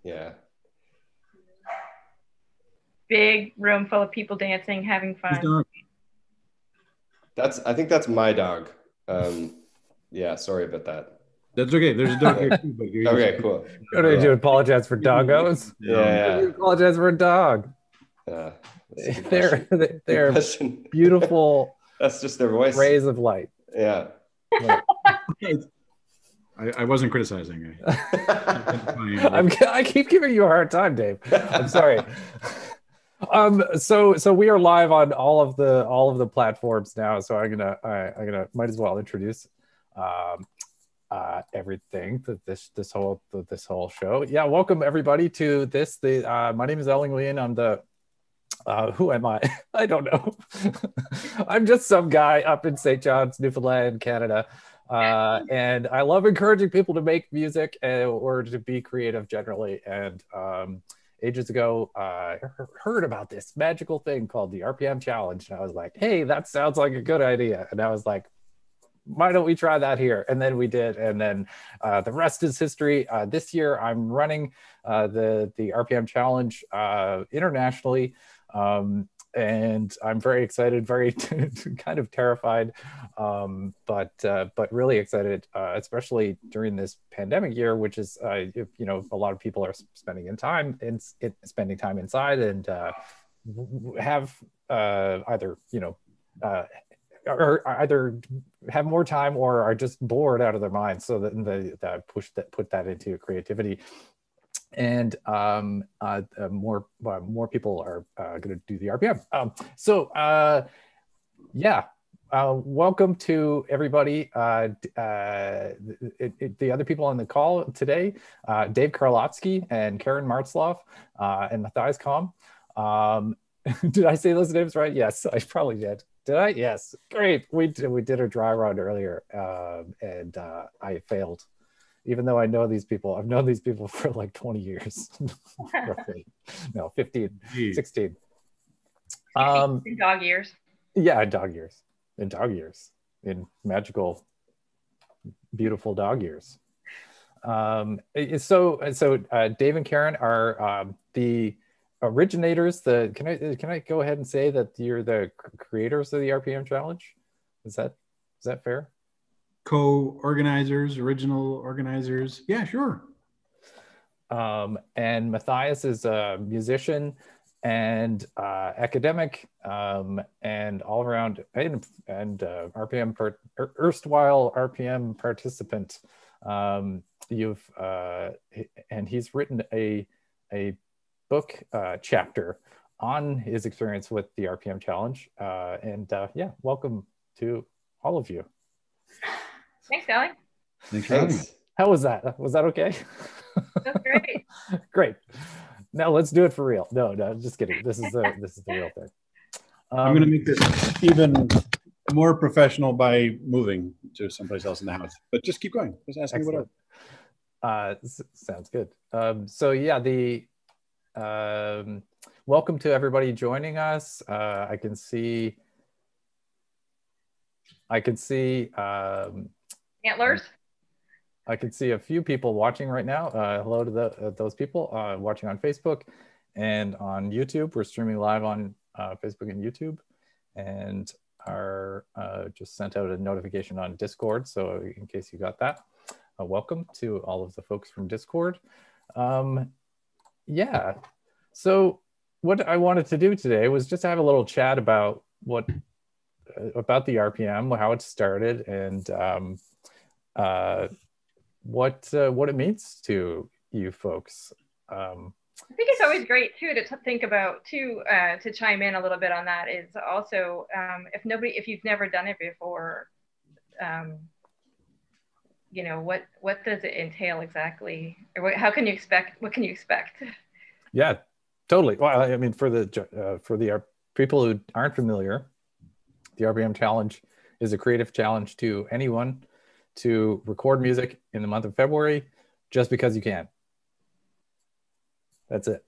Yeah. Big room full of people dancing, having fun. I think that's my dog. Yeah, sorry about that. That's okay. There's a dog here too, but you're Okay, cool. What did you apologize for doggos? Yeah. You apologize for a dog. They're beautiful. That's just their voice. Rays of light. Yeah. I wasn't criticizing. I keep giving you a hard time, Dave. I'm sorry. So we are live on all of the platforms now. So I'm gonna might as well introduce everything that this whole show. Yeah, welcome everybody to this. My name is Ellen Leon. I'm the who am I? I don't know. I'm just some guy up in St. John's, Newfoundland, Canada. And I love encouraging people to make music or to be creative generally. And ages ago, I heard about this magical thing called the RPM Challenge. And I was like, hey, that sounds like a good idea. And I was like, why don't we try that here? And then we did. And then the rest is history. This year, I'm running the RPM Challenge internationally. And I'm very excited, very kind of terrified, but really excited, especially during this pandemic year, which is, a lot of people are spending time inside and have either have more time or are just bored out of their minds. So that put that into creativity. And more people are going to do the RPM. Welcome to everybody. The other people on the call today, Dave Karlotski and Karen Marzloff and Matthias. Did I say those names right? Yes, I probably did. Did I? Yes. Great. We did a dry run earlier, and I failed. Even though I know these people, I've known these people for like 20 years. No, 15, 16. In dog years. Yeah, dog years. In dog years. In magical, beautiful dog years. So Dave and Karen are the originators. Can I go ahead and say that you're the creators of the RPM Challenge? Is that fair? Co-organizers, original organizers. Yeah, sure. And Matthias is a musician and academic and all around and RPM erstwhile RPM participant. And he's written a book chapter on his experience with the RPM Challenge. Welcome to all of you. Thanks, Ellie. Thanks. How was that? Was that okay? That's great. Great. Now let's do it for real. No, just kidding. This is the real thing. I'm going to make this even more professional by moving to someplace else in the house. But just keep going. Just ask me whatever. Sounds good. Welcome to everybody joining us. I can see antlers. I can see a few people watching right now. Hello to those people watching on Facebook and on YouTube. We're streaming live on Facebook and YouTube, and are just sent out a notification on Discord. So in case you got that, welcome to all of the folks from Discord. So what I wanted to do today was just have a little chat about about the RPM, how it started, and what it means to you folks. I think it's always great too to think about to chime in a little bit on that is also if you've never done it before, what does it entail exactly, or what can you expect? Yeah, totally. Well, I mean, for the people who aren't familiar, the RPM Challenge is a creative challenge to anyone to record music in the month of February just because you can. That's it.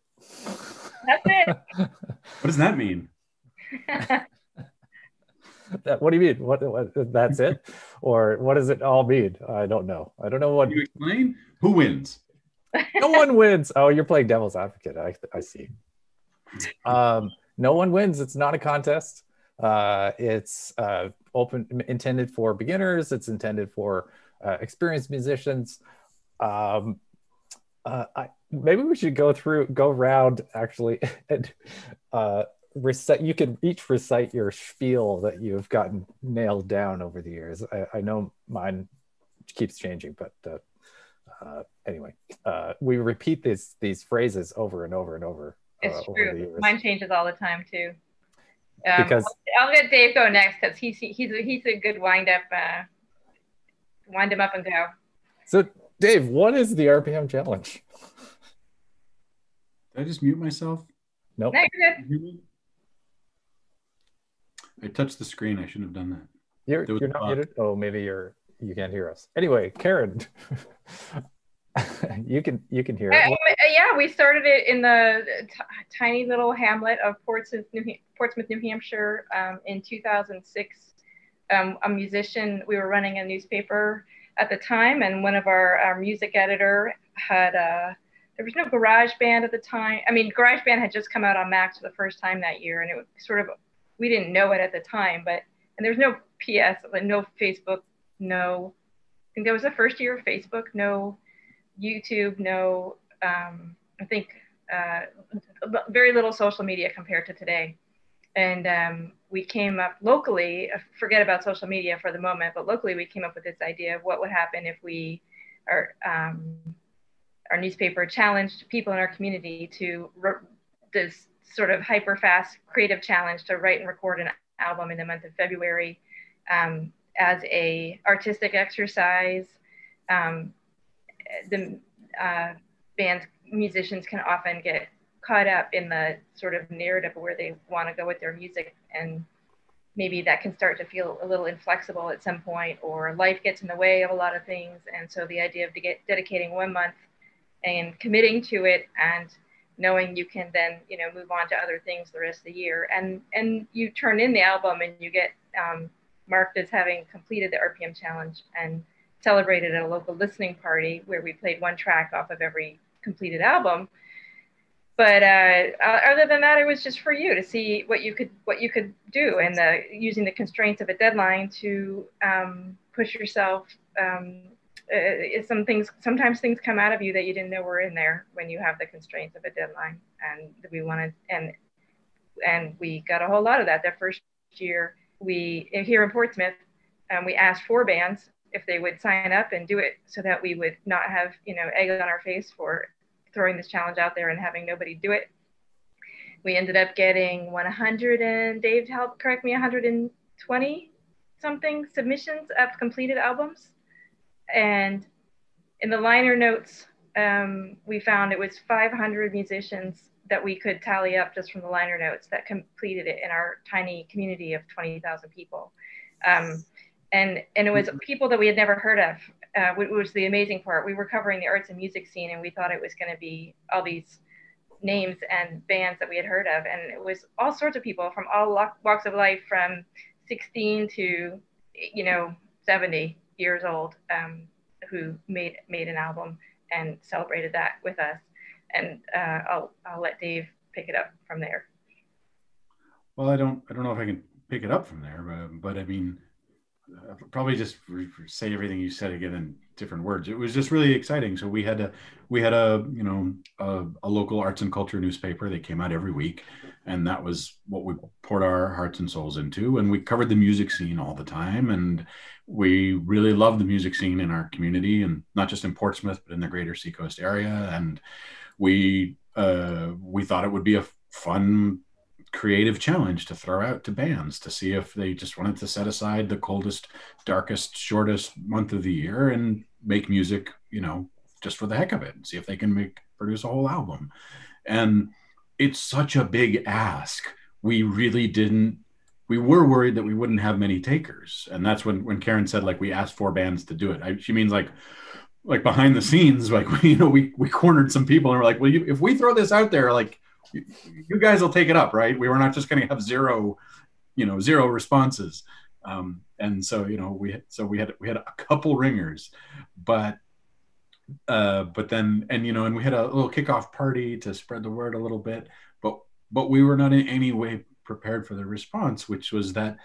That's it. What does that mean? What do you mean? What that's it? Or what does it all mean? I don't know. I don't know what. Can you explain? Who wins? No one wins. Oh, you're playing devil's advocate. I see. No one wins. It's not a contest. It's intended for beginners. It's intended for experienced musicians. Maybe we should go around actually, and recite. You can each recite your spiel that you've gotten nailed down over the years. I know mine keeps changing, but anyway, we repeat these phrases over and over and over. It's over true. the years. Mine changes all the time too. Because I'll let Dave go next because he's a good wind him up and go. So Dave, what is the RPM challenge? Did I just mute myself? Nope. No, you're good. I touched the screen. I shouldn't have done that. You're not muted. Oh, maybe you can't hear us. Anyway, Karen, you can hear it. Yeah, we started it in the tiny little hamlet of Portsmouth, New Hampshire, in 2006. A musician, we were running a newspaper at the time, and one of our music editor had there was no GarageBand at the time. I mean, GarageBand had just come out on Macs for the first time that year, and it was sort of, we didn't know it at the time, and there's no PS, like no Facebook, no, I think that was the first year of Facebook, no YouTube, no, I think very little social media compared to today. And we came up locally, forget about social media for the moment, but locally we came up with this idea of what would happen if our newspaper challenged people in our community to this sort of hyper fast creative challenge to write and record an album in the month of February as a artistic exercise. The band's musicians can often get caught up in the sort of narrative of where they want to go with their music, and maybe that can start to feel a little inflexible at some point, or life gets in the way of a lot of things. And so the idea of dedicating 1 month and committing to it, and knowing you can then move on to other things the rest of the year, and you turn in the album and you get marked as having completed the RPM challenge and celebrated at a local listening party where we played one track off of every completed album. But other than that, it was just for you to see what you could do, and using the constraints of a deadline to push yourself. Sometimes things come out of you that you didn't know were in there when you have the constraints of a deadline, and we got a whole lot of that first year. We here in Portsmouth, we asked 4 bands if they would sign up and do it, so that we would not have egg on our face for throwing this challenge out there and having nobody do it. We ended up getting 100, and Dave, help correct me, 120 something submissions of completed albums. And in the liner notes, we found it was 500 musicians that we could tally up just from the liner notes that completed it in our tiny community of 20,000 people. And it was people that we had never heard of, which was the amazing part. We were covering the arts and music scene, and we thought it was going to be all these names and bands that we had heard of. And it was all sorts of people from all walks of life, from 16 to 70 years old, who made an album and celebrated that with us. And I'll let Dave pick it up from there. Well, I don't know if I can pick it up from there, but I mean, I'll probably just say everything you said again in different words. It was just really exciting. So we had a local arts and culture newspaper that came out every week, and that was what we poured our hearts and souls into. And we covered the music scene all the time, and we really loved the music scene in our community, and not just in Portsmouth, but in the greater Seacoast area. And we thought it would be a fun, creative challenge to throw out to bands to see if they just wanted to set aside the coldest, darkest, shortest month of the year and make music, just for the heck of it, and see if they can produce a whole album. And it's such a big ask. We were worried that we wouldn't have many takers. And that's when Karen said, like, we asked 4 bands to do it. She means like behind the scenes, like, we cornered some people and we're like, well, if we throw this out there, like, you guys will take it up, right? We were not just going to have zero responses. And so, we had a couple ringers, but But then, and and we had a little kickoff party to spread the word a little bit, but we were not in any way prepared for the response, which was that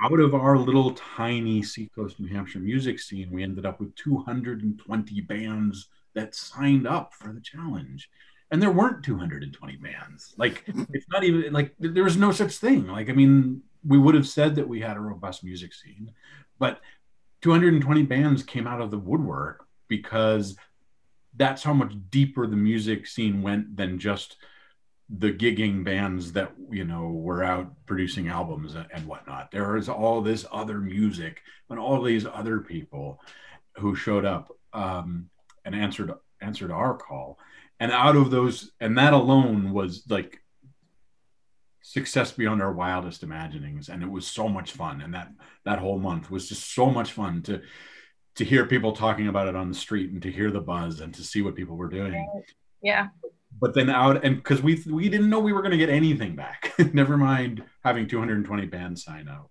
out of our little tiny Seacoast, New Hampshire music scene, we ended up with 220 bands that signed up for the challenge. And there weren't 220 bands. Like, it's not even like there was no such thing. Like, I mean, we would have said that we had a robust music scene, but 220 bands came out of the woodwork because that's how much deeper the music scene went than just the gigging bands that were out producing albums and whatnot. There is all this other music and all these other people who showed up and answered our call, and out of those, and that alone was like success beyond our wildest imaginings. And it was so much fun, and that whole month was just so much fun to hear people talking about it on the street and to hear the buzz and to see what people were doing. Yeah. But then and because we didn't know we were going to get anything back, never mind having 220 bands sign up.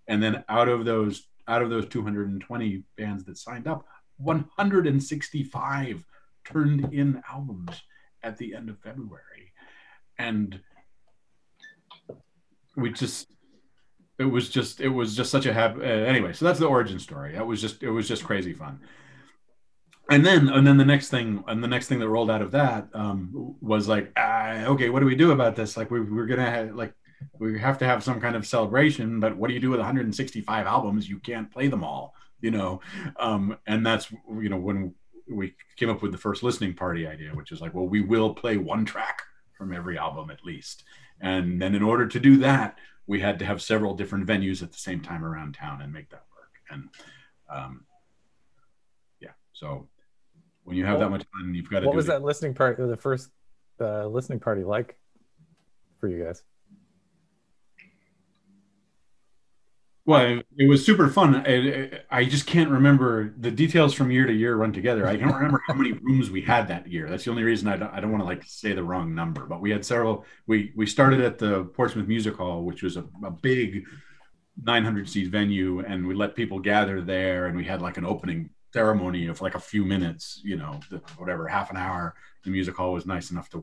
And then out of those 220 bands that signed up, 165 turned in albums at the end of February. And it was just such a happy, anyway, so that's the origin story. It was just crazy fun. And then the next thing that rolled out of that was like, okay, what do we do about this? Like, we're gonna have, like, we have to have some kind of celebration, but what do you do with 165 albums? You can't play them all, and that's when we came up with the first listening party idea, which is like, well, we will play one track from every album at least. And then in order to do that, we had to have several different venues at the same time around town and make that work. And so when you have that much fun, you've got to. What was that listening party? The first listening party like for you guys? Well, it was super fun. I just can't remember the details from year to year run together. I don't remember how many rooms we had that year. That's the only reason I don't want to like say the wrong number. But we had several. We started at the Portsmouth Music Hall, which was a big 900-seat venue, and we let people gather there, and we had like an opening ceremony of like a few minutes, whatever, half an hour. The music hall was nice enough to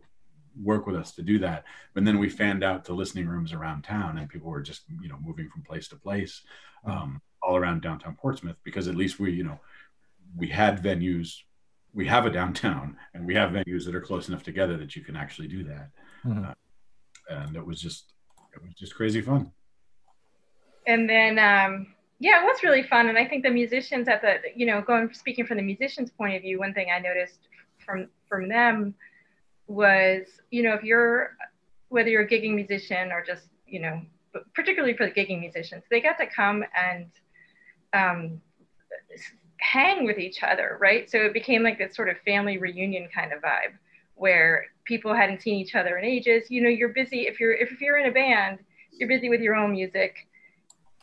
work with us to do that. But then we fanned out to listening rooms around town, and people were just moving from place to place all around downtown Portsmouth, because at least we had venues. We have a downtown, and we have venues that are close enough together that you can actually do that. Mm-hmm. And it was just crazy fun. And then it was really fun. And I think the musicians speaking from the musicians' point of view, one thing I noticed from them was, whether you're a gigging musician or just, but particularly for the gigging musicians, they got to come and hang with each other, right? So it became like this sort of family reunion kind of vibe where people hadn't seen each other in ages. You're busy. If you're in a band, you're busy with your own music.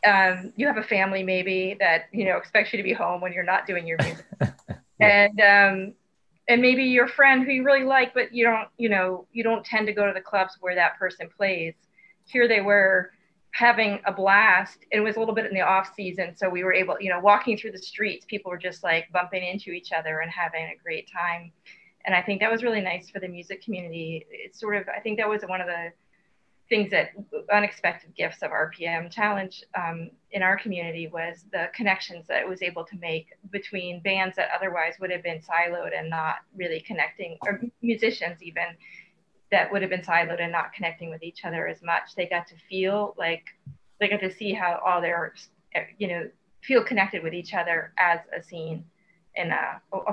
You have a family maybe that expects you to be home when you're not doing your music. And maybe your friend who you really like, but you don't tend to go to the clubs where that person plays. Here they were having a blast. It was a little bit in the off season, so we were able, walking through the streets, people were just like bumping into each other and having a great time. And I think that was really nice for the music community. It's I think that was one of the things that unexpected gifts of RPM Challenge in our community was the connections that it was able to make between bands that otherwise would have been siloed and not really connecting, or musicians even that would have been siloed and not connecting with each other as much. They got to feel like they got to see how all their, feel connected with each other as a scene in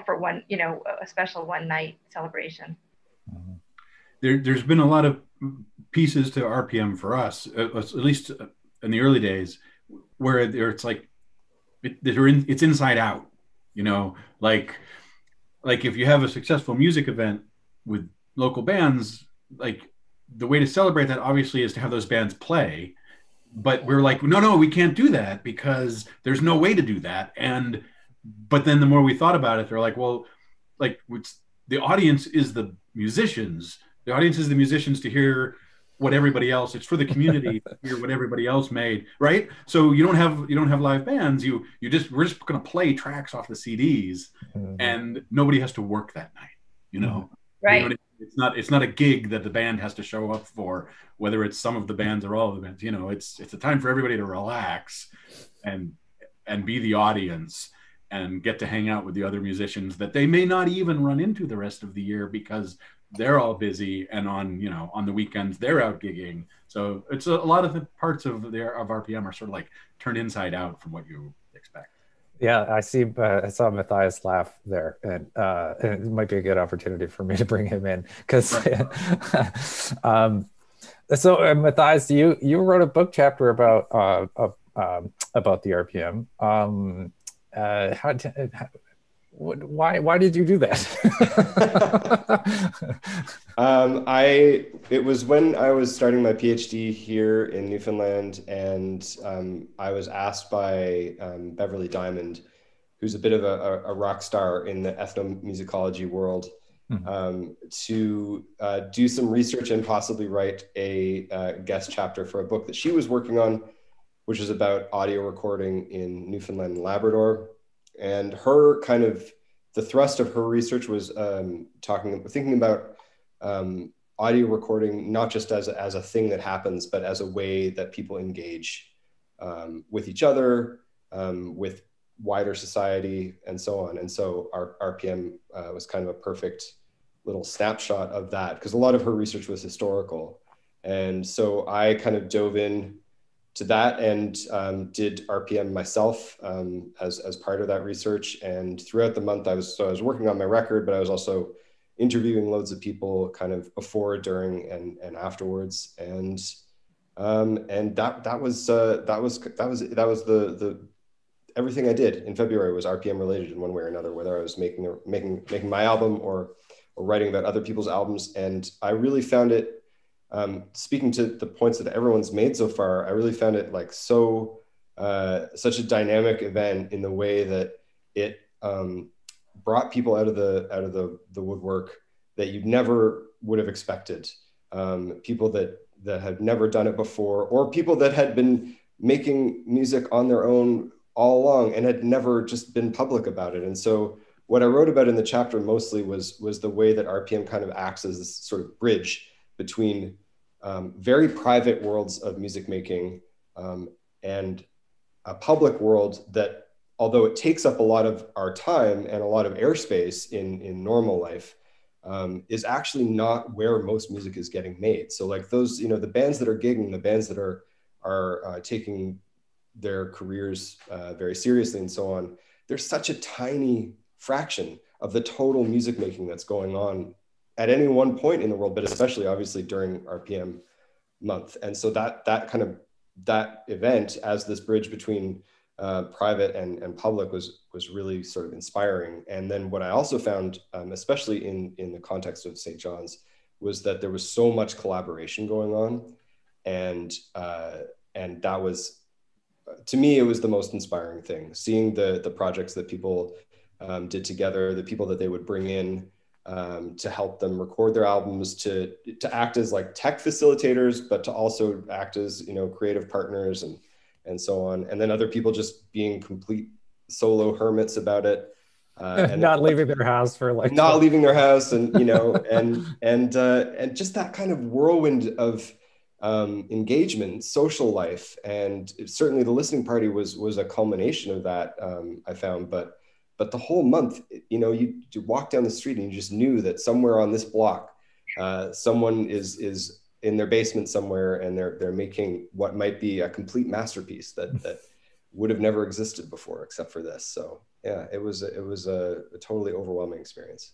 for one, a special one night celebration. There's been a lot of pieces to RPM for us, at least in the early days, where it's like it's inside out, like if you have a successful music event with local bands, like the way to celebrate that obviously is to have those bands play, but we're like, no, we can't do that because there's no way to do that. But then the more we thought about it, they're like, well, like the audience is the musicians. The audience is the musicians to hear what everybody else. It's for the community to hear what everybody else made, right? So you don't have live bands. We're just going to play tracks off the CDs, and nobody has to work that night. You know, right? It's not a gig that the band has to show up for, whether it's some of the bands or all of the bands. You know, it's a time for everybody to relax and be the audience and get to hang out with the other musicians that they may not even run into the rest of the year because they're all busy, and on the weekends they're out gigging. So it's a lot of the parts of RPM are sort of like turned inside out from what you expect. Yeah, I see. I saw Matthias laugh there, and it might be a good opportunity for me to bring him in because. So Matthias, you wrote a book chapter about the RPM. Why did you do that? It was when I was starting my PhD here in Newfoundland, and I was asked by Beverly Diamond, who's a bit of a rock star in the ethnomusicology world, to do some research and possibly write a guest chapter for a book that she was working on, which is about audio recording in Newfoundland and Labrador. And her kind of, the thrust of her research was thinking about audio recording, not just as a thing that happens, but as a way that people engage with each other, with wider society, and so on. And so our RPM was kind of a perfect little snapshot of that, because a lot of her research was historical. And so I kind of dove in to that and did RPM myself as part of that research. And throughout the month, I was working on my record, but I was also interviewing loads of people kind of before, during, and afterwards. And that was the everything I did in February was RPM related in one way or another, whether I was making my album or writing about other people's albums. And I really found it, speaking to the points that everyone's made so far, I really found it like such a dynamic event in the way that it brought people out of the woodwork that you never would have expected. People that had never done it before, or people that had been making music on their own all along and had never just been public about it. And so what I wrote about in the chapter mostly was the way that RPM kind of acts as this sort of bridge between very private worlds of music making and a public world that, although it takes up a lot of our time and a lot of airspace in normal life, is actually not where most music is getting made. So like those, the bands that are gigging, the bands that are taking their careers very seriously and so on, there's such a tiny fraction of the total music making that's going on at any one point in the world, but especially obviously during RPM month. And so that event as this bridge between private and public was really sort of inspiring. And then what I also found, especially in the context of St. John's, was that there was so much collaboration going on. And that was, to me, it was the most inspiring thing, seeing the projects that people did together, the people that they would bring in to help them record their albums, to act as like tech facilitators, but to also act as, creative partners and so on. And then other people just being complete solo hermits about it. And not leaving their house for like not leaving their house, and and just that kind of whirlwind of engagement, social life. And certainly the listening party was a culmination of that, I found. But the whole month, you walk down the street and you just knew that somewhere on this block, someone is in their basement somewhere, and they're making what might be a complete masterpiece that would have never existed before except for this. So yeah, it was a totally overwhelming experience.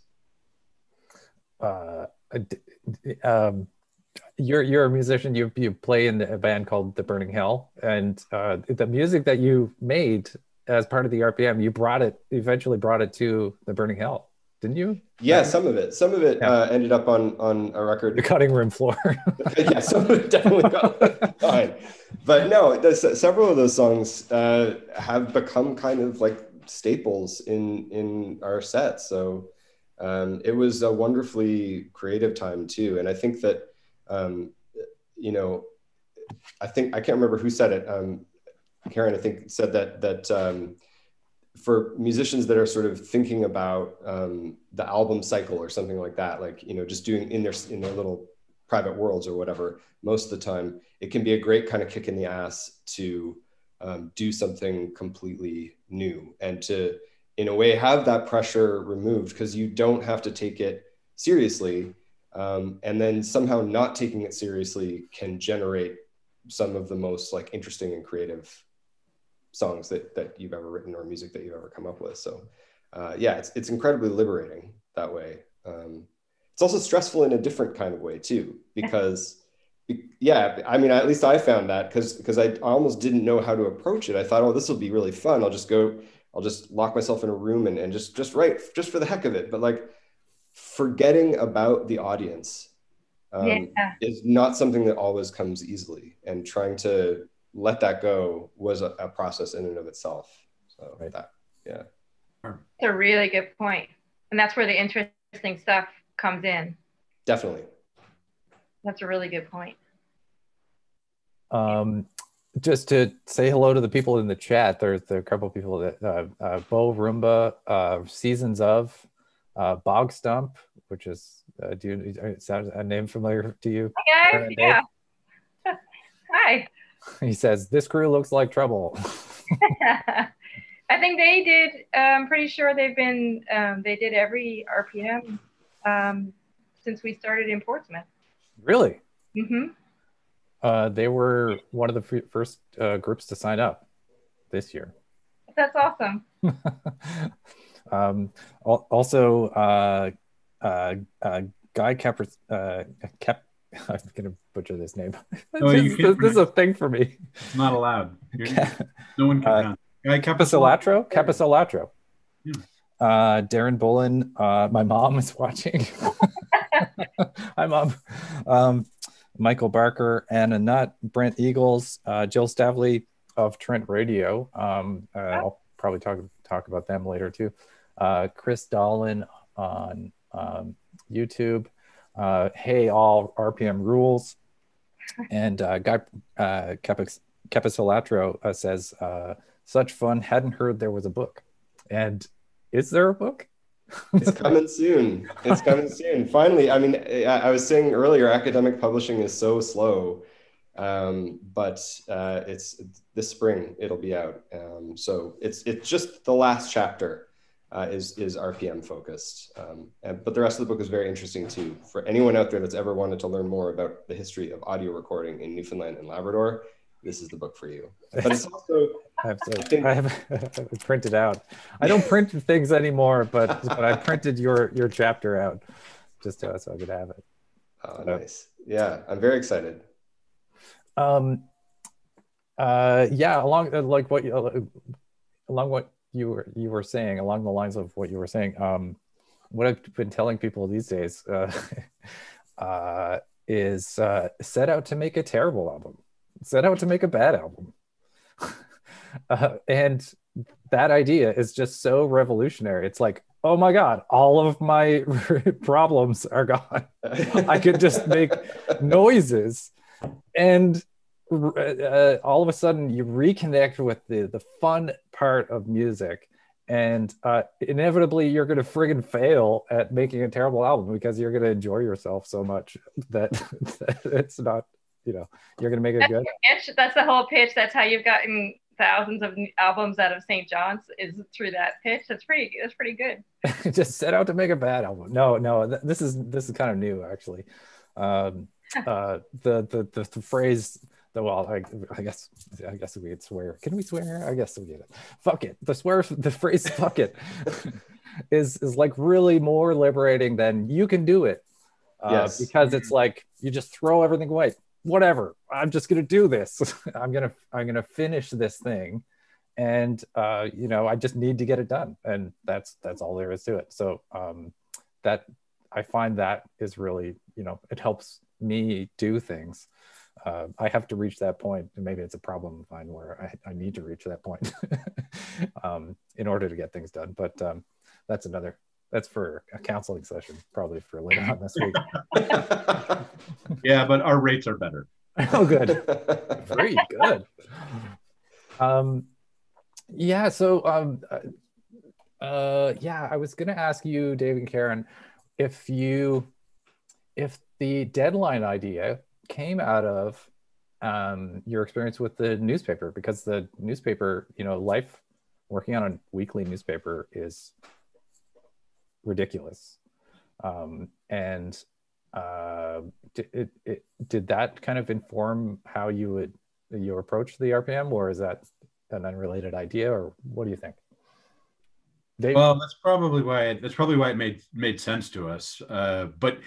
You're a musician. You play in a band called The Burning Hell, and the music that you made as part of the RPM, you eventually brought it to The Burning Hell, didn't you? Yeah, some of it ended up on a record. The cutting room floor. Yeah, some of it definitely got fine. But no, several of those songs have become kind of like staples in our set. So it was a wonderfully creative time too. And I think that, you know, I can't remember who said it. Karen, I think, said that for musicians that are sort of thinking about the album cycle or something like that, like, you know, just doing in their little private worlds or whatever, most of the time, it can be a great kind of kick in the ass to do something completely new and to, in a way, have that pressure removed, because you don't have to take it seriously. And then somehow not taking it seriously can generate some of the most like interesting and creative songs that you've ever written or music that you've ever come up with. So yeah, it's incredibly liberating that way. It's also stressful in a different kind of way too, because yeah, I mean, at least I found that because I almost didn't know how to approach it. I thought, oh, this will be really fun. I'll just lock myself in a room and just write just for the heck of it. But like, forgetting about the audience is not something that always comes easily, and trying to let that go was a process in and of itself. So yeah. That's a really good point. And that's where the interesting stuff comes in. Definitely. That's a really good point. Just to say hello to the people in the chat. There's a couple of people that Bo Roomba, Seasons of, Bog Stump, which is sounds a name familiar to you? Hi guys, yeah. Hi. He says this crew looks like trouble. I think they did. I'm pretty sure they've been. They did every RPM since we started in Portsmouth. Really? Mm-hmm. They were one of the first groups to sign up this year. That's awesome. Also, Guy Kepper, I'm gonna butcher this name. This is a thing for me. It's not allowed. No one can. Guy Capisolatro. Yeah. Darren Bullen. My mom is watching. Hi, Mom. Michael Barker, Anna Nutt, Brent Eagles, Jill Stavley of Trent Radio. I'll probably talk about them later too. Chris Dolan on YouTube. Hey all, RPM rules. And Guy Capisolatro says, such fun, hadn't heard there was a book. And is there a book? It's coming soon. It's coming soon. Finally, I mean, I was saying earlier, academic publishing is so slow, but it's this spring it'll be out. So it's just the last chapter is RPM focused, but the rest of the book is very interesting too. For anyone out there that's ever wanted to learn more about the history of audio recording in Newfoundland and Labrador, this is the book for you. But it's also I have it printed out. I don't print things anymore, but I printed your chapter out just so I could have it. Oh, nice. Yeah, I'm very excited. Yeah, along what you were saying, along the lines of what you were saying, what I've been telling people these days is set out to make a terrible album. Set out to make a bad album. And that idea is just so revolutionary. It's like, oh my God, all of my problems are gone. I could just make noises, and all of a sudden you reconnect with the fun part of music, and inevitably you're going to friggin' fail at making a terrible album because you're going to enjoy yourself so much that it's not, you're going to make it good. That's the whole pitch. That's how you've gotten thousands of albums out of St. John's, is through that pitch. That's pretty good. Just set out to make a bad album. No, this is kind of new, actually. The phrase, I guess we could swear. Can we swear? I guess we get it. Fuck it. The phrase "fuck it" is like really more liberating than "you can do it." Yes. Because it's like you just throw everything away. Whatever. I'm just gonna do this. I'm gonna finish this thing, and I just need to get it done, and that's all there is to it. So that I find that is really, it helps me do things. I have to reach that point, and maybe it's a problem of mine where I need to reach that point in order to get things done. But that's for a counseling session, probably for later on this week. Yeah, but our rates are better. Oh, good. Very good. Yeah. So, yeah, I was going to ask you, Dave and Karen, if the deadline idea came out of your experience with the newspaper, because the newspaper, life working on a weekly newspaper is ridiculous. And did that kind of inform how you approach the RPM, or is that an unrelated idea, or what do you think? Dave? Well, that's probably why it made sense to us. But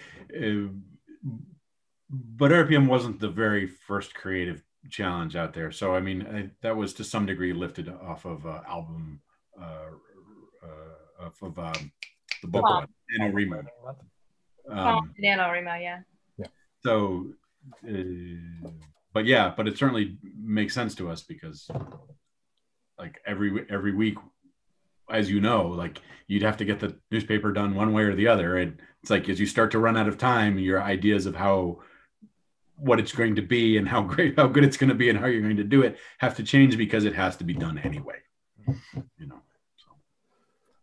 RPM wasn't the very first creative challenge out there. So I mean, that was to some degree lifted off of album of the book one, NaNoWriMo. NaNoWriMo, yeah. So, but it certainly makes sense to us, because like every week, as you know, like you'd have to get the newspaper done one way or the other. And it's like, as you start to run out of time, your ideas of what it's going to be and how good it's going to be and how you're going to do it have to change, because it has to be done anyway. So.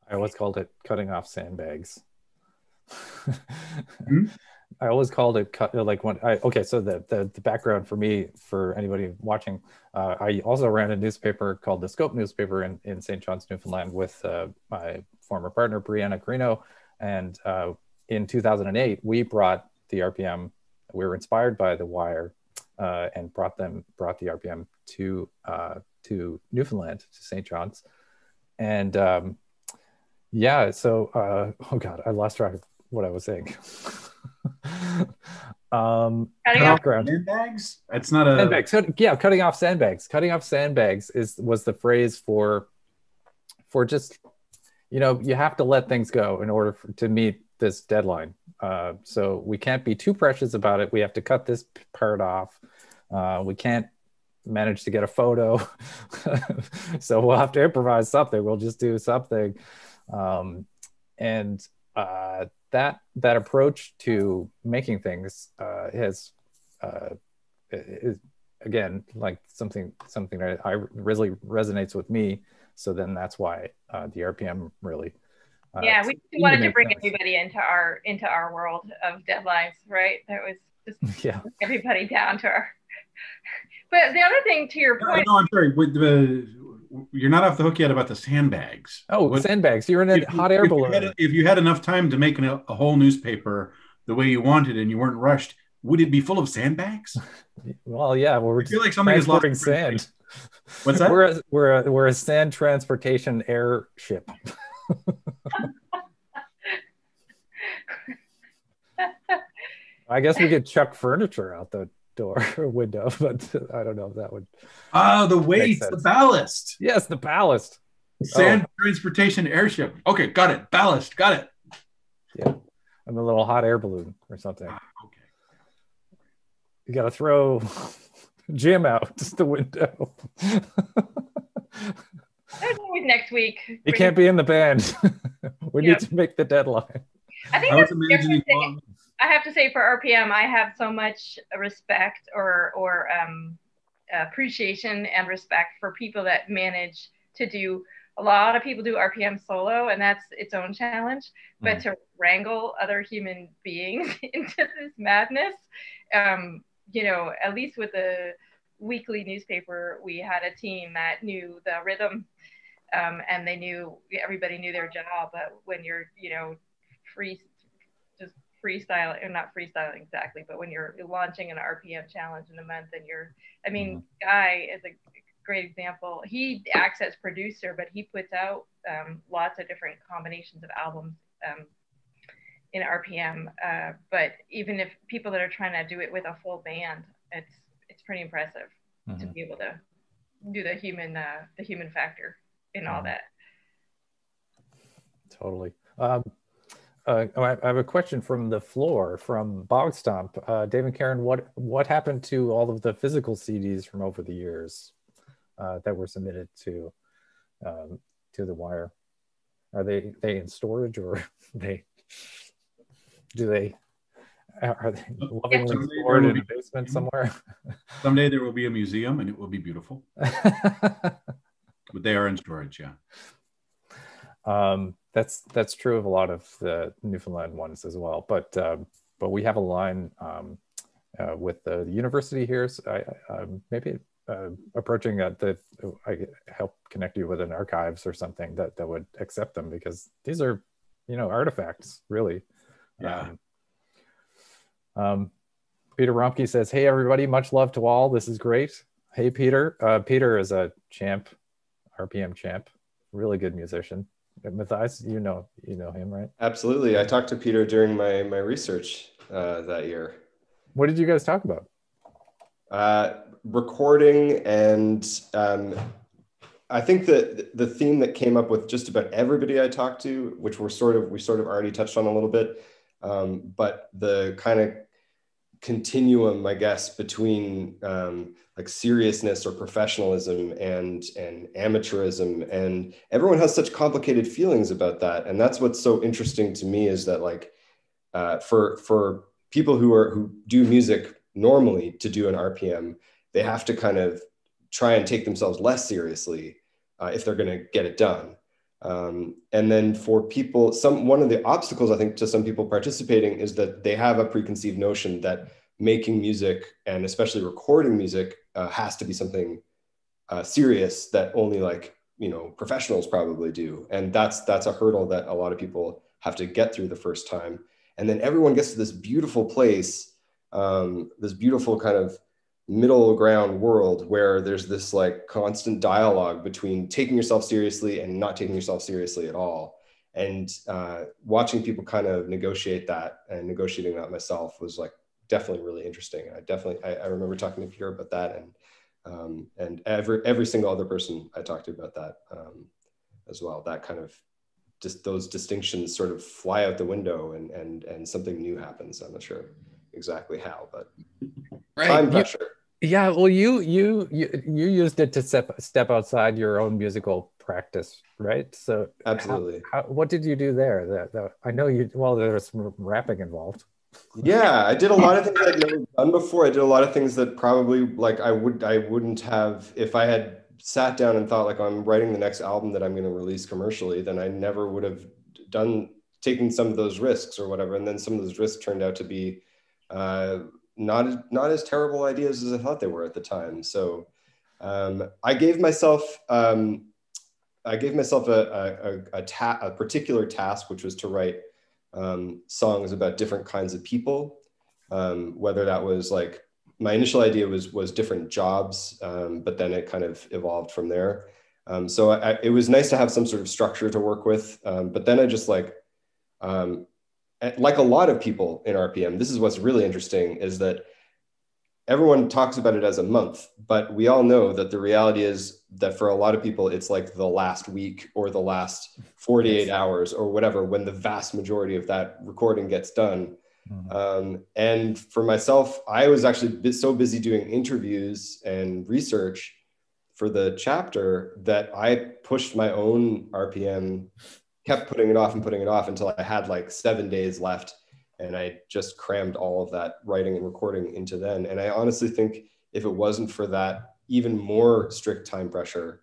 I always called it cutting off sandbags. Hmm? I always called it so the background for me, for anybody watching, I also ran a newspaper called the Scope newspaper in St. John's, Newfoundland, with my former partner Brianna Carino, and in 2008 we brought the RPM. We were inspired by The Wire and brought the RPM to Newfoundland, to St. John's, and so oh god, I lost track of what I was saying. Cutting off sandbags? It's not a sandbags. Cutting off sandbags. Cutting off sandbags was the phrase for just, you have to let things go in order to meet this deadline. So we can't be too precious about it. We have to cut this part off. We can't manage to get a photo, so we'll have to improvise something. We'll just do something, and that approach to making things is again like something that really resonates with me. So then that's why the RPM really. We wanted to bring everybody into our world of deadlines, right? That was just everybody down to our. But the other thing, to your point. No, I'm sorry. You're not off the hook yet about the sandbags. Sandbags. You're in a hot air balloon. If you had enough time to make a whole newspaper the way you wanted and you weren't rushed, would it be full of sandbags? Well, yeah. Well, we're transporting sand. What's that? We're a sand transportation airship. I guess we could chuck furniture out the door or window, but I don't know if that would. The weight, the ballast. Yes, the ballast. Sand transportation airship. Okay, got it. Ballast, got it. Yeah, I'm a little hot air balloon or something. Okay. You got to throw Jim out the window. There's always next week. He can't be in the band. We need to make the deadline. I think that's the thing. I have to say, for RPM, I have so much respect or appreciation and respect for people that manage to do. A lot of people do RPM solo, and that's its own challenge. But to wrangle other human beings into this madness, at least with the weekly newspaper, we had a team that knew the rhythm, and everybody knew their job. But when you're, freestyling, or not freestyling exactly, but when you're launching an RPM challenge in a month, and Guy is a great example. He acts as producer, but he puts out lots of different combinations of albums in RPM. But even if people that are trying to do it with a full band, it's pretty impressive to be able to do the human factor in all that. Totally. I have a question from the floor from Bogstomp. Dave and Karen, what happened to all of the physical CDs from over the years that were submitted to the Wire? Are they in storage, or do they Are they lovingly stored in a basement somewhere? Someday there will be a museum and it will be beautiful. But they are in storage, yeah. That's true of a lot of the Newfoundland ones as well. But we have a line with the university here. So maybe approaching that I help connect you with an archives or something that would accept them, because these are, artifacts, really. Yeah. Peter Romke says, "Hey everybody, much love to all. This is great." Hey Peter. Peter is a champ, RPM champ, really good musician. Matthias, you know him, right? Absolutely. I talked to Peter during my research that year. What did you guys talk about? Recording, and I think that the theme that came up with just about everybody I talked to, which we sort of already touched on a little bit, but the kind of continuum, I guess, between like seriousness or professionalism and amateurism, and everyone has such complicated feelings about that. And that's what's so interesting to me, is that like for people who do music normally, to do an RPM, they have to kind of try and take themselves less seriously if they're going to get it done. And then for people, one of the obstacles I think to some people participating is that they have a preconceived notion that making music, and especially recording music, has to be something serious that only professionals probably do. And that's a hurdle that a lot of people have to get through the first time. And then everyone gets to this beautiful place, this beautiful kind of middle ground world where there's this like constant dialogue between taking yourself seriously and not taking yourself seriously at all. And watching people kind of negotiating that myself was like definitely really interesting. I remember talking to Peter about that, and every single other person I talked to about that as well. That kind of just those distinctions sort of fly out the window, and something new happens. I'm not sure exactly how, but time pressure. Yeah, well, you used it to step outside your own musical practice, right? So absolutely. What did you do there? I know there was some rapping involved. Yeah, I did a lot of things I'd never done before. I did a lot of things that probably like I wouldn't have if I had sat down and thought like, I'm writing the next album that I'm going to release commercially, then I never would have taken some of those risks or whatever. And then some of those risks turned out to be not as terrible ideas as I thought they were at the time. So I gave myself a particular task, which was to write songs about different kinds of people. Whether that was like, my initial idea was different jobs, but then it kind of evolved from there. So it was nice to have some sort of structure to work with. But then I just like a lot of people in RPM, this is what's really interesting, is that everyone talks about it as a month, but we all know that the reality is that for a lot of people, it's like the last week or the last 48 hours or whatever, when the vast majority of that recording gets done. Mm-hmm. And for myself, I was actually so busy doing interviews and research for the chapter that I pushed my own RPM, kept putting it off until I had like 7 days left. And I just crammed all of that writing and recording into then. And I honestly think if it wasn't for that even more strict time pressure,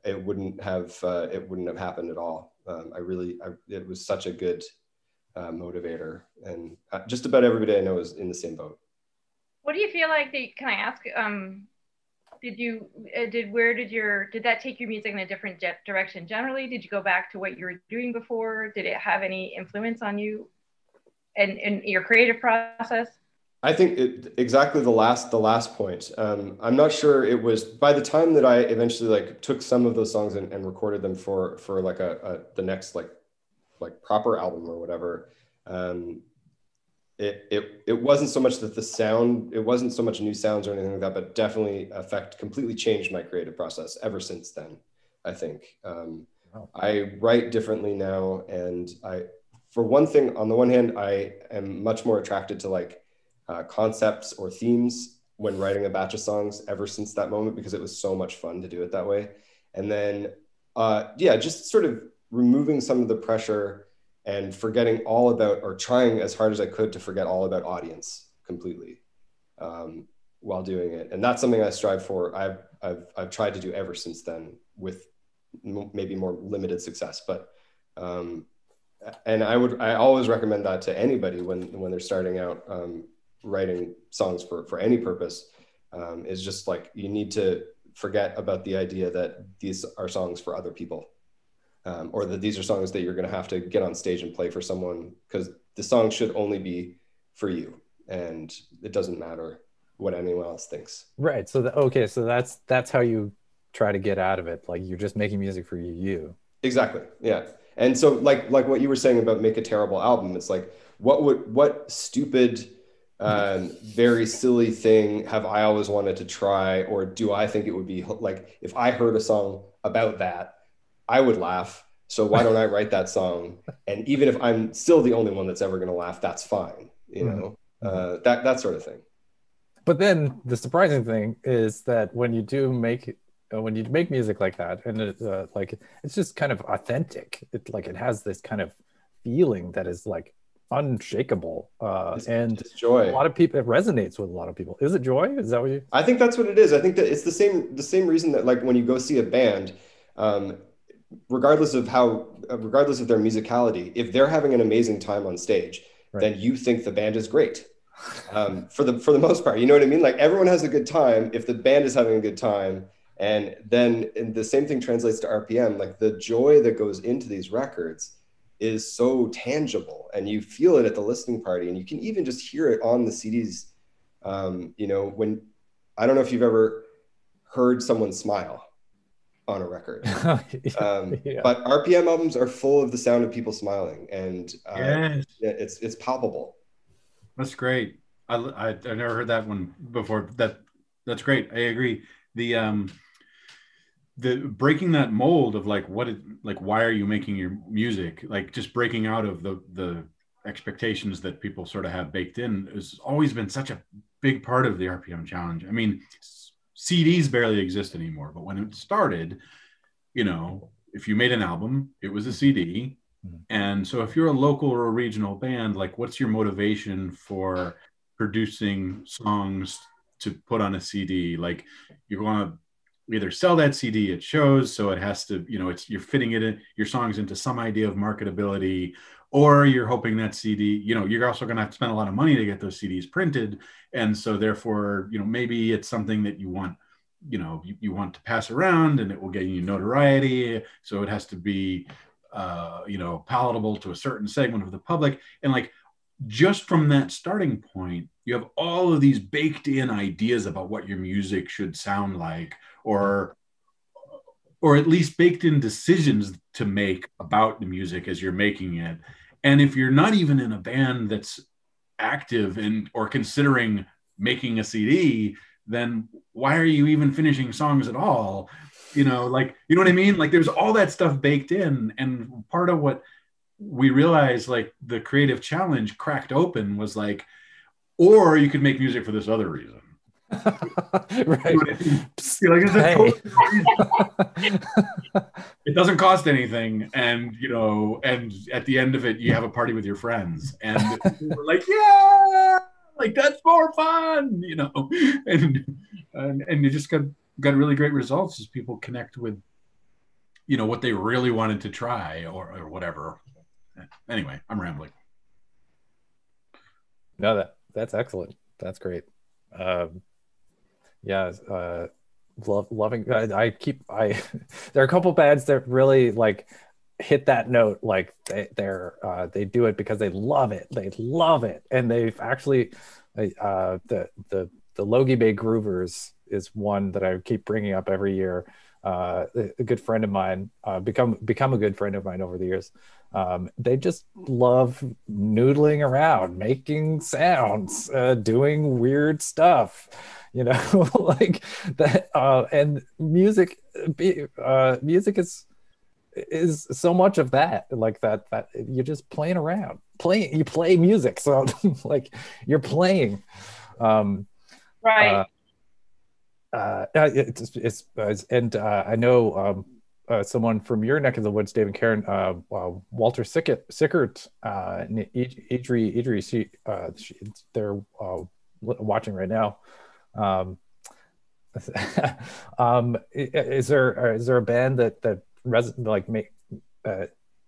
it wouldn't have happened at all. It was such a good motivator, and just about everybody I know is in the same boat. What do you feel like? Can I ask? Did that take your music in a different direction generally? Did you go back to what you were doing before? Did it have any influence on you and your creative process? I think exactly the last point. I'm not sure it was by the time that I eventually like took some of those songs and recorded them for like the next like proper album or whatever. It wasn't so much that it wasn't so much new sounds or anything like that, but definitely completely changed my creative process ever since then. I think I write differently now, and for one thing, on the one hand, I am much more attracted to like concepts or themes when writing a batch of songs ever since that moment, because it was so much fun to do it that way. And then, just sort of removing some of the pressure and forgetting all about, or trying as hard as I could to forget all about audience completely while doing it. And that's something I strive for. I've tried to do ever since then, with maybe more limited success, but and I always recommend that to anybody when they're starting out writing songs for any purpose, is just like, you need to forget about the idea that these are songs for other people, or that these are songs that you're going to have to get on stage and play for someone, because the song should only be for you, and it doesn't matter what anyone else thinks. Right. So so that's how you try to get out of it. Like, you're just making music for you. Exactly. Yeah. And so like what you were saying about make a terrible album, it's like, what stupid, very silly thing have I always wanted to try? Or do I think it would be like, if I heard a song about that, I would laugh. So why don't I write that song? And even if I'm still the only one that's ever going to laugh, that's fine. You know, that sort of thing. But then the surprising thing is that when you do make music like that, and it's just kind of authentic. It has this kind of feeling that is like unshakable, and it's joy. A lot of people, it resonates with a lot of people. Is it joy? Is that what you? I think that's what it is. I think that it's the same reason that, like, when you go see a band, regardless of their musicality, if they're having an amazing time on stage, right, then you think the band is great. For the most part, you know what I mean? Like, everyone has a good time if the band is having a good time. And the same thing translates to RPM. Like, the joy that goes into these records is so tangible, and you feel it at the listening party, and you can even just hear it on the CDs. You know, when, I don't know if you've ever heard someone smile on a record, yeah. but RPM albums are full of the sound of people smiling, and yes, it's palpable. That's great. I've never heard that one before. That's great. I agree. The breaking that mold of like, why are you making your music? Like, just breaking out of the expectations that people sort of have baked in has always been such a big part of the RPM challenge. I mean, CDs barely exist anymore, but when it started, you know, if you made an album, it was a CD. And so if you're a local or a regional band, like, what's your motivation for producing songs to put on a CD? Like, you want to either sell that CD at shows, so it has to, you know, you're fitting it in your songs into some idea of marketability, or you're hoping that CD, you know, you're also going to have to spend a lot of money to get those CDs printed. And so therefore, you know, maybe it's something that you want, you know, you want to pass around, and it will get you notoriety. So it has to be, you know, palatable to a certain segment of the public. And like, just from that starting point, you have all of these baked in ideas about what your music should sound like, or at least baked in decisions to make about the music as you're making it. And if you're not even in a band that's active or considering making a CD, then why are you even finishing songs at all? You know, like, you know what I mean? Like, there's all that stuff baked in. And part of what we realized, like, the creative challenge cracked open was like, or you could make music for this other reason. Right. It doesn't cost anything, and you know, and at the end of it, you have a party with your friends, and we're like, yeah, like, that's more fun, you know, and you just got really great results as people connect with, you know, what they really wanted to try or whatever. Anyway, I'm rambling. No, that's excellent. That's great. Yeah, loving. There are a couple bands that really like hit that note. Like, they do it because they love it. They love it, and they've actually the Logie Bay Groovers is one that I keep bringing up every year. A good friend of mine, become a good friend of mine over the years. They just love noodling around, making sounds, doing weird stuff, you know, like that. And music is so much of that, like that you're just playing around, you play music. So like, you're playing. Right. And I know someone from your neck of the woods, Dave and Karen, Walter Sickert, Idri, they're watching right now. Is there a band that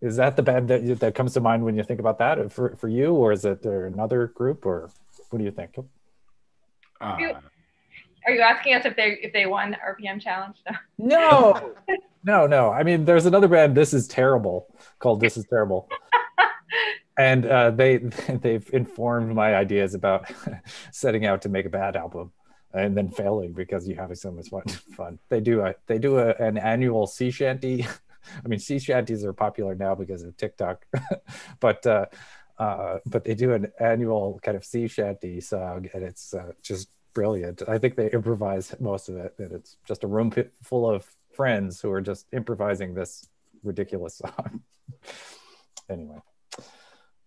is that the band that comes to mind when you think about that for you, or is it there another group, or what do you think? Are you asking us if they won RPM Challenge? No. No. I mean, there's another band, This Is Terrible, called This Is Terrible. And they've informed my ideas about setting out to make a bad album and then failing because you're having so much fun. They do an annual sea shanty. I mean, sea shanties are popular now because of TikTok, but they do an annual kind of sea shanty song, and it's just brilliant. I think they improvise most of it, and it's just a room full of friends who are just improvising this ridiculous song. Anyway,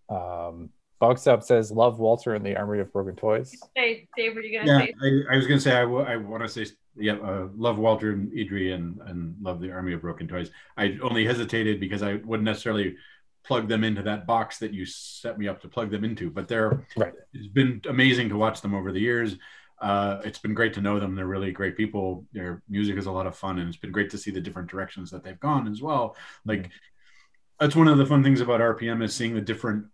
Bogstop says, "Love Walter and the Army of Broken Toys." Hey, Dave, were you gonna say? I was gonna say I want to say love Walter and Idri and love the Army of Broken Toys. I only hesitated because I wouldn't necessarily plug them into that box that you set me up to plug them into, but it's been amazing to watch them over the years. It's been great to know them. They're really great people. Their music is a lot of fun, and it's been great to see the different directions that they've gone as well. Like, that's one of the fun things about RPM, is seeing the different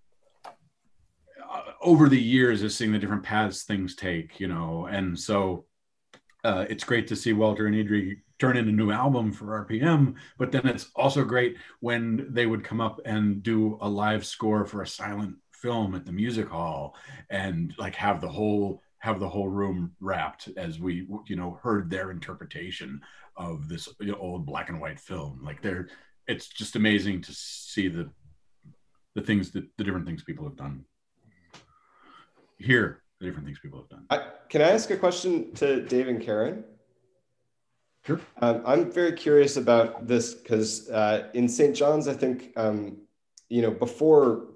over the years, is seeing the different paths things take, and so it's great to see Walter and Idri turn in a new album for RPM, but then it's also great when they would come up and do a live score for a silent film at the music hall, and like have the whole room wrapped as we heard their interpretation of this old black and white film. Like, it's just amazing to see the different things people have done. Hear the different things people have done. Can I ask a question to Dave and Karen? Sure. I'm very curious about this because in St. John's, I think, before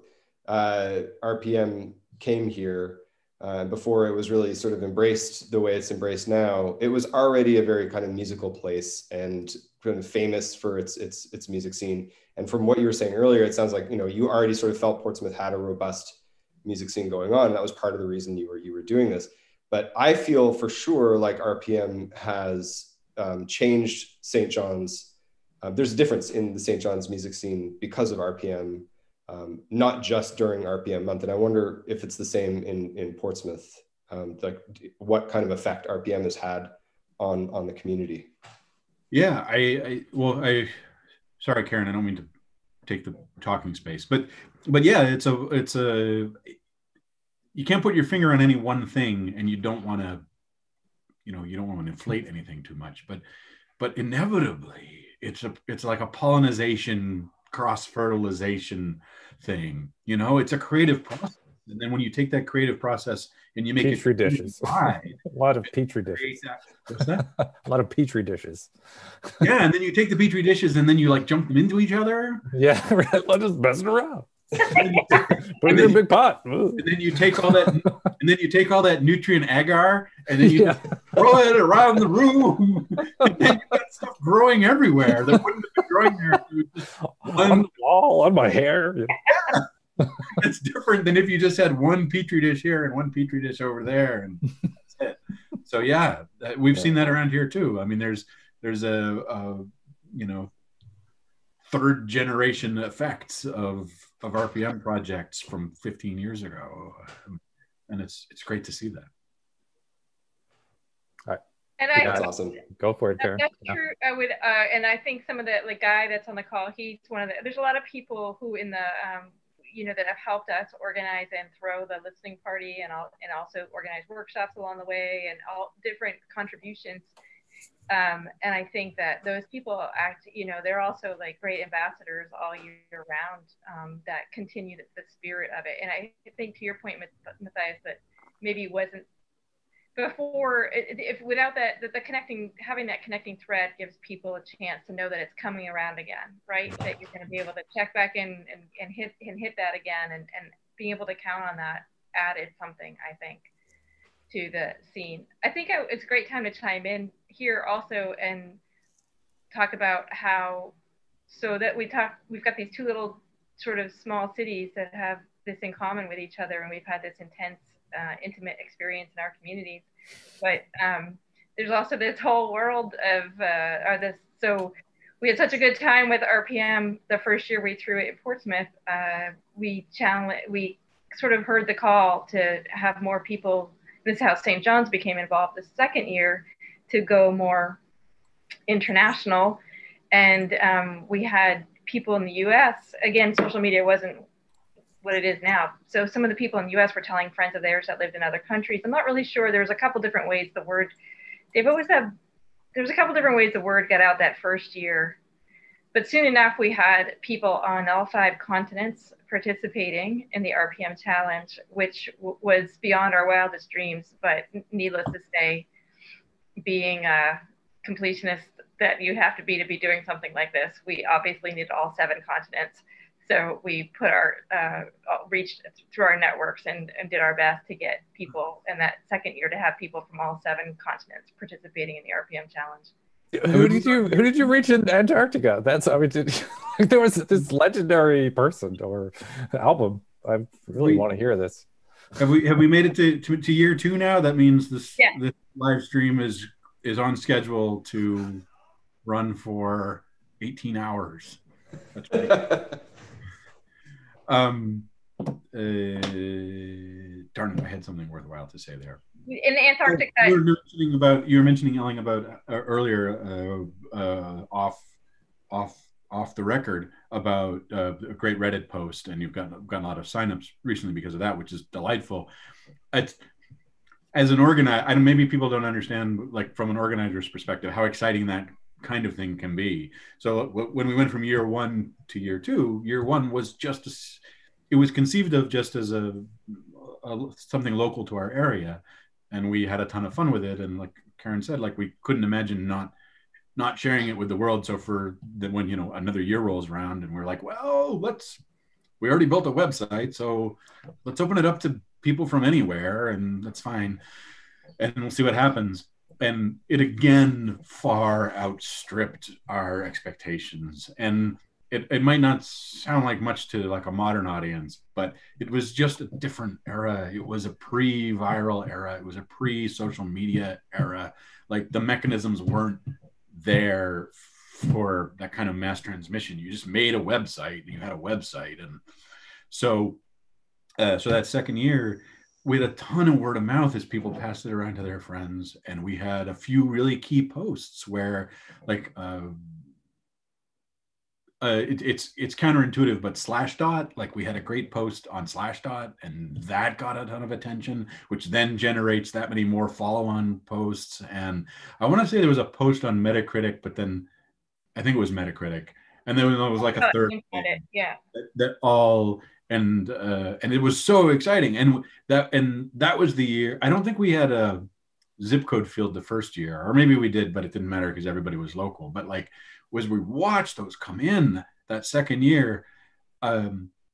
RPM came here, before it was really sort of embraced the way it's embraced now, it was already a very kind of musical place and kind of famous for its music scene. And from what you were saying earlier, it sounds like, you already sort of felt Portsmouth had a robust music scene going on. And that was part of the reason you were doing this. But I feel for sure like RPM has changed St. John's. There's a difference in the St. John's music scene because of RPM, not just during RPM month. And I wonder if it's the same in Portsmouth, like what kind of effect RPM has had on the community. Yeah, sorry, Karen, I don't mean to take the talking space, but yeah, it's a you can't put your finger on any one thing, and you don't want to inflate anything too much, but inevitably it's like a pollination, cross-fertilization thing. It's a creative process, and then when you take that creative process and you make Petri dishes. A lot of Petri dishes. What's that? A lot of Petri dishes. Yeah, and then you take the Petri dishes and then you like jump them into each other. Yeah, right. Let's just mess it around. Put it in a big pot. And then you take all that, nutrient agar, and then you throw it around the room. And then you've got stuff growing everywhere that wouldn't have been growing there. On the wall, on my hair. Yeah. It's different than if you just had one Petri dish here and one Petri dish over there, and that's it. So yeah, we've seen that around here too. I mean, there's a third generation effects of RPM projects from 15 years ago, and it's great to see that. All right. And that's awesome. Go for it, Karen. That's true. And I think some of the guy that's on the call, he's one of the. There's a lot of people who in the that have helped us organize and throw the listening party, and also organize workshops along the way, and all different contributions. And I think that those people they're also like great ambassadors all year round that continue the spirit of it. And I think to your point, Matthias, that maybe it wasn't before, if without that, having that connecting thread gives people a chance to know that it's coming around again, right? That you're going to be able to check back in and hit that again, and being able to count on that added something, I think, to the scene. I think it's a great time to chime in here also and talk about how, so that we've got these two little sort of small cities that have this in common with each other, and we've had this intense, intimate experience in our communities. But there's also this whole world of so we had such a good time with RPM the first year we threw it in Portsmouth. We sort of heard the call to have more people. This is how St. John's became involved the second year, to go more international. And we had people in the US. Again, social media wasn't what it is now. So some of the people in the US were telling friends of theirs that lived in other countries. I'm not really sure. There was a couple different ways the word got out that first year. But soon enough, we had people on all 5 continents participating in the RPM challenge, which was beyond our wildest dreams. But needless to say, being a completionist that you have to be doing something like this, we obviously needed all 7 continents. So we put reached through our networks and did our best to get people in that second year to have people from all 7 continents participating in the RPM challenge. Who did you reach in Antarctica? There was this legendary person or album. I really want to hear this. Have we made it to year 2 now? That means this live stream is on schedule to run for 18 hours. That's right. Darn it, I had something worthwhile to say there. In Antarctica, you were mentioning yelling about earlier off the record about a great Reddit post, and you've gotten a lot of signups recently because of that, which is delightful. As an organizer, maybe people don't understand, like from an organizer's perspective, how exciting that kind of thing can be. So when we went from year 1 to year 2, year 1 was it was conceived of just as a something local to our area, and we had a ton of fun with it. And like Karen said, like we couldn't imagine not sharing it with the world. So when another year rolls around and we're like, well, we already built a website, so let's open it up to people from anywhere, and that's fine, and we'll see what happens. And it again far outstripped our expectations. And it might not sound like much to like a modern audience, but it was just a different era. It was a pre-viral era. It was a pre-social media era. Like the mechanisms weren't there for that kind of mass transmission. You just made a website and you had a website. And so that second year, we had a ton of word of mouth as people passed it around to their friends. And we had a few really key posts where like, it's counterintuitive, but Slashdot, like we had a great post on Slashdot, and that got a ton of attention, which then generates that many more follow-on posts. And I want to say there was a post on Metacritic, but then I think it was Metacritic, and then there was like a third thing and it was so exciting. And that was the year. I don't think we had a zip code field the first year, or maybe we did, but it didn't matter because everybody was local. But like, was we watched those come in that second year,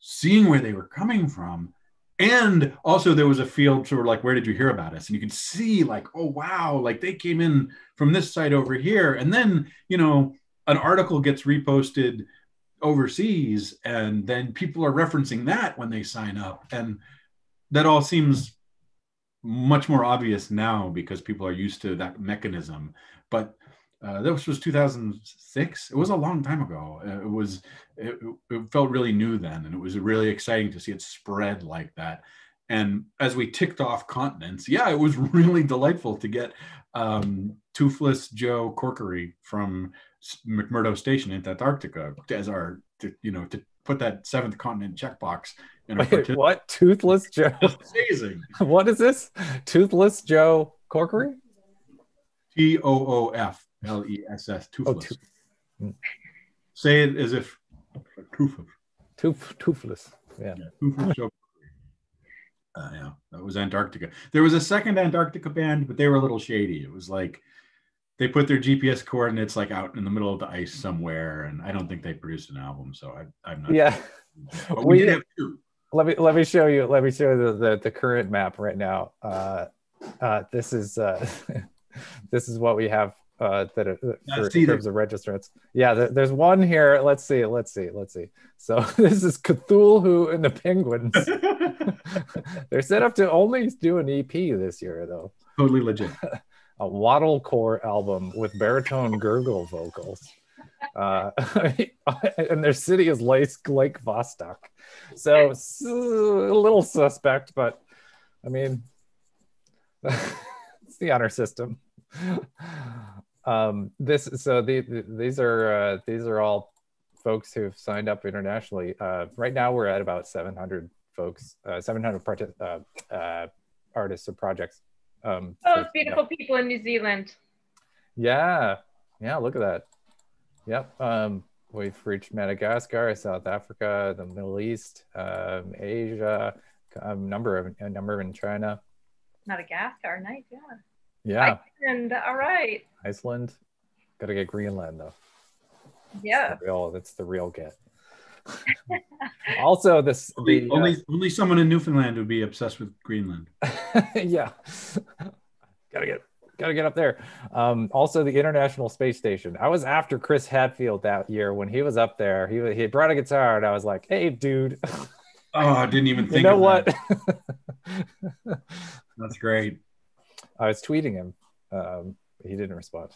seeing where they were coming from. And also there was a field sort of like, where did you hear about us? And you could see like, oh, wow, like they came in from this site over here. And then, an article gets reposted overseas, and then people are referencing that when they sign up. And that all seems much more obvious now because people are used to that mechanism. But this was 2006. It was a long time ago. It felt really new then, and it was really exciting to see it spread like that. And as we ticked off continents, it was really delightful to get Toothless Joe Corkery from McMurdo Station in Antarctica as to put that 7th continent checkbox. What? Toothless Joe? Amazing. What is this? Toothless Joe Corkery? TOOFLESS, Toothless. Say it as if Toothless. Yeah. Toothless Joe. That was Antarctica. There was a second Antarctica band, but they were a little shady. It was like they put their GPS coordinates like out in the middle of the ice somewhere, and I don't think they produced an album. So I'm not. Yeah. Sure. But we did have 2. Let me show you. Let me show you the current map right now. This is this is what we have in terms of registrants. Yeah, there's one here. Let's see. So this is Cthulhu and the Penguins. They're set up to only do an EP this year, though. Totally legit. A waddlecore album with baritone gurgle vocals. And their city is Lake Vostok. So a little suspect, but I mean, it's the honor system. These are all folks who've signed up internationally. Right now we're at about 700 folks, 700 artists or projects. Those beautiful people in New Zealand. Yeah, look at that. Yep. We've reached Madagascar, South Africa, the Middle East, Asia, a number in China. Madagascar, nice, yeah. Yeah. Iceland, all right. Iceland. Gotta get Greenland though. Yeah. That's the real get. Also, only someone in Newfoundland would be obsessed with Greenland. Yeah. Gotta get up there. Also, the International Space Station. I was after Chris Hadfield that year when he was up there. He brought a guitar, and I was like, "Hey, dude." Oh, I didn't even think. You know what? That's great. I was tweeting him. He didn't respond.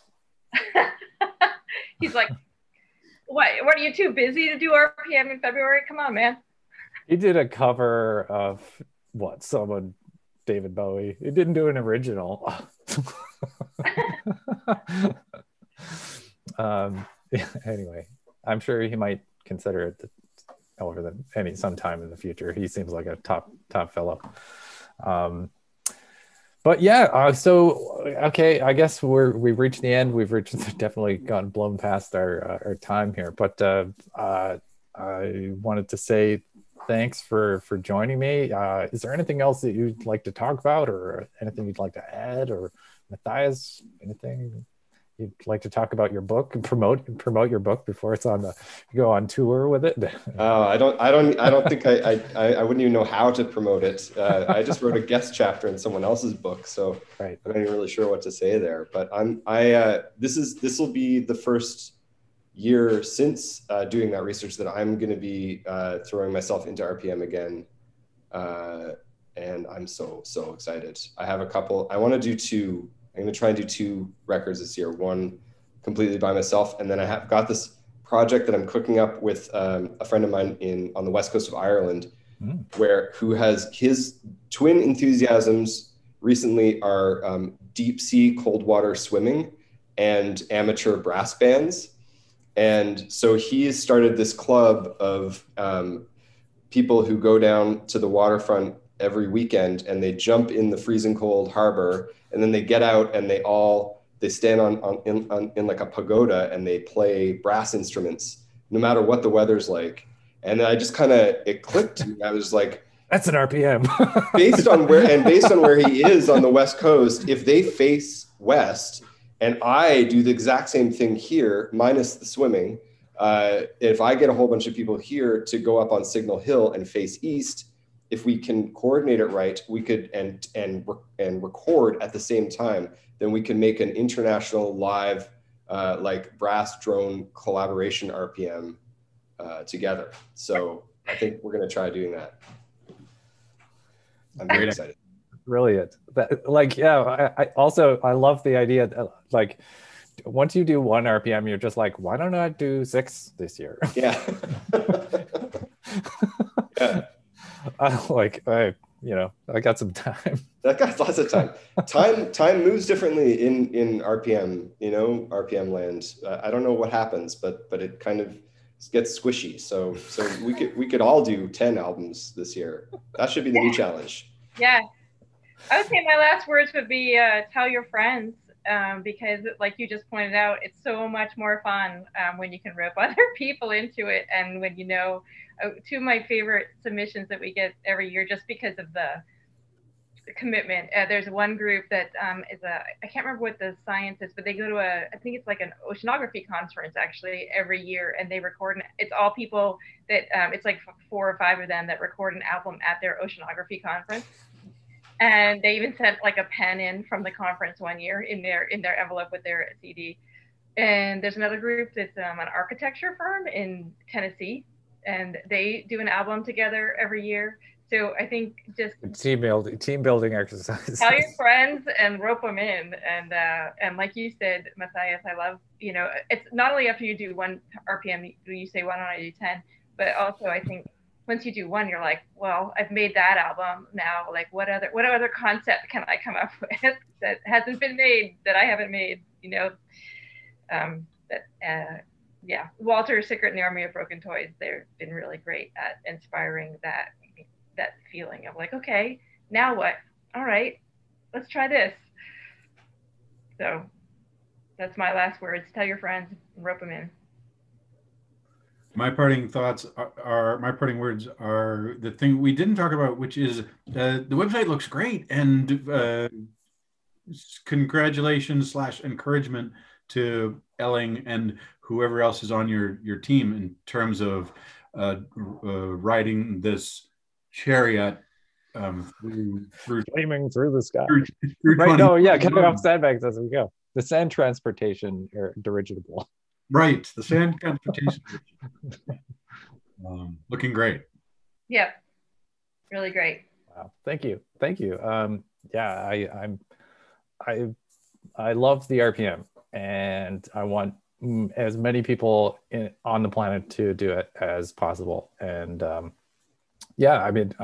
He's like, "What are you too busy to do RPM in February? Come on, man." He did a cover of David Bowie. He didn't do an original. Anyway, I'm sure he might consider it sometime in the future. He seems like a top fellow. But yeah, so okay, I guess we've reached the end. We've definitely gotten blown past our time here. But I wanted to say thanks for joining me. Is there anything else that you'd like to talk about, or anything you'd like to add, or Matthias, anything you'd like to talk about your book and promote your book before it's you go on tour with it? I don't think I wouldn't even know how to promote it. I just wrote a guest chapter in someone else's book, so right. I'm not even really sure what to say there. But this will be the first year since doing that research that I'm going to be throwing myself into RPM again, and I'm so excited. I have a couple. I want to do two. I'm going to try and do two records this year. One completely by myself, and then I have got this project that I'm cooking up with a friend of mine on the west coast of Ireland, who has his twin enthusiasms recently are deep sea cold water swimming and amateur brass bands. And so he started this club of people who go down to the waterfront every weekend, and they jump in the freezing cold harbor, and then they get out and they stand in like a pagoda, and they play brass instruments no matter what the weather's like. And then I just it clicked to me. I was like, that's an RPM. based on where he is on the West Coast, if they face west, and I do the exact same thing here, minus the swimming. If I get a whole bunch of people here to go up on Signal Hill and face east, if we can coordinate it right, we could and record at the same time. Then we can make an international live, like brass drone collaboration RPM together. So I think we're going to try doing that. I'm very excited. Brilliant. I love the idea that, once you do one RPM, you're just like, why don't I do 6 this year? Yeah. Yeah. I got some time. That got lots of time. Time moves differently in RPM, RPM land. I don't know what happens, but it kind of gets squishy. So we could all do 10 albums this year. That should be the new challenge. Yeah. I would say my last words would be tell your friends, because like you just pointed out, it's so much more fun when you can rope other people into it. And when two of my favorite submissions that we get every year, just because of the commitment. There's one group that I can't remember what the science is, but they go to I think it's like an oceanography conference actually every year, and they record, it's all people that, it's like 4 or 5 of them that record an album at their oceanography conference. And they even sent like a pen in from the conference one year in their envelope with their CD. And there's another group that's an architecture firm in Tennessee, and they do an album together every year. So I think just team building exercise. Tell your friends and rope them in. And like you said, Matthias, I love, it's not only after you do 1 RPM, you say, why don't I do 10? But also I think once you do 1, you're like, well, I've made that album now. Like what other concept can I come up with that hasn't been made, that I haven't made, yeah, Walter, Secret and the Army of Broken Toys, they've been really great at inspiring that feeling of like, okay, now what? All right, let's try this. So that's my last words. Tell your friends, rope them in. My parting thoughts my parting words are the thing we didn't talk about, which is the website looks great, and congratulations / encouragement to Elling and whoever else is on your team in terms of riding this chariot through flaming through the sky. Through right? No, yeah, coming off sandbags as we go. The sand transportation dirigible. Right, the sand transportation. Looking great. Yep, really great. Wow, thank you. Yeah, I love the RPM, and I want as many people on the planet to do it as possible. And yeah, I mean,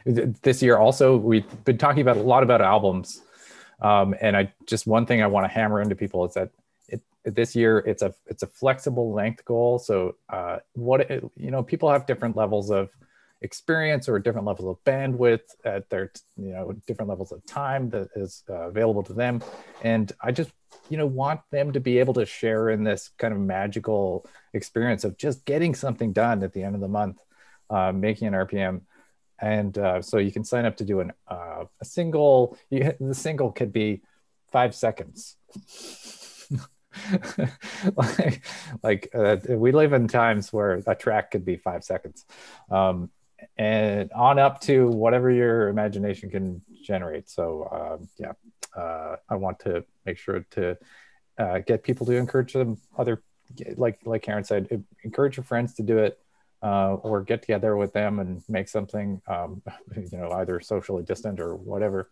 this year also we've been talking about a lot about albums, and one thing I want to hammer into people is that this year it's a flexible length goal. So people have different levels of experience or different levels of bandwidth at their different levels of time that is available to them, and I just want them to be able to share in this kind of magical experience of just getting something done at the end of the month, making an RPM. And so you can sign up to do a single. The single could be 5 seconds. We live in times where a track could be 5 seconds, and on up to whatever your imagination can generate. So I want to make sure to get people to encourage them. Like Karen said, encourage your friends to do it, or get together with them and make something, either socially distant or whatever.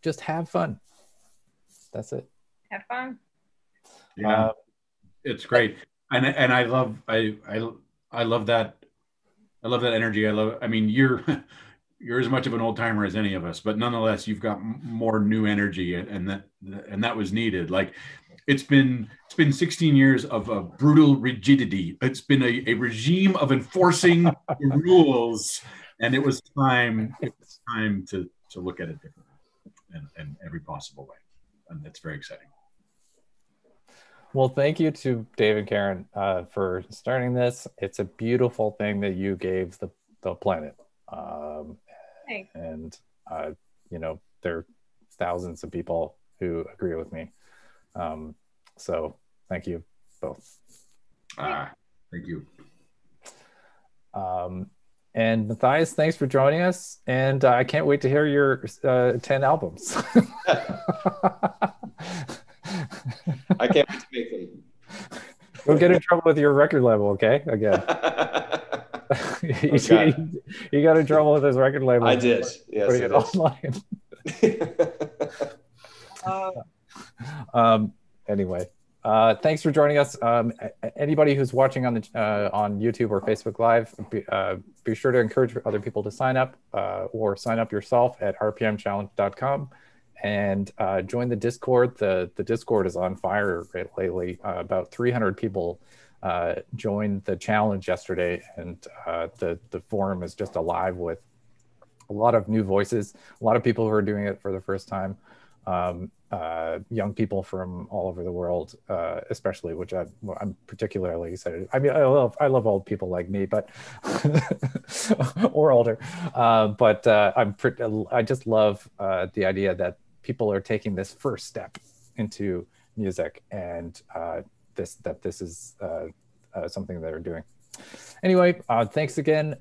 Just have fun. That's it. Have fun. Yeah, it's great, and I love that. I love that energy. I mean, you're as much of an old timer as any of us, but nonetheless, you've got more new energy, and that was needed. Like, it's been 16 years of a brutal rigidity. It's been a regime of enforcing the rules, and it was time to look at it differently in every possible way. And that's very exciting. Well, thank you to Dave and Karen for starting this. It's a beautiful thing that you gave the planet. Thanks. And there are thousands of people who agree with me. So thank you both. Thank you. And Matthias, thanks for joining us. And I can't wait to hear your 10 albums. I can't wait to make them. Don't get in trouble with your record label, okay? Again. He got in trouble with his record label. I did. Yes, putting it online. Anyway. Thanks for joining us. Anybody who's watching on YouTube or Facebook Live, be sure to encourage other people to sign up or sign up yourself at rpmchallenge.com and join the Discord. The Discord is on fire lately. About 300 people joined the challenge yesterday, and the forum is just alive with a lot of new voices, a lot of people who are doing it for the first time. Young people from all over the world, especially, which I'm particularly excited. I mean, I love old people like me, but or older. I just love the idea that people are taking this first step into music, and this is something that they're doing. Anyway, thanks again.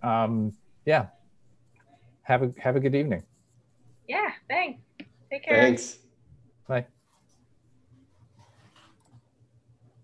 have a good evening. Yeah, thanks. Take care. Thanks. Bye.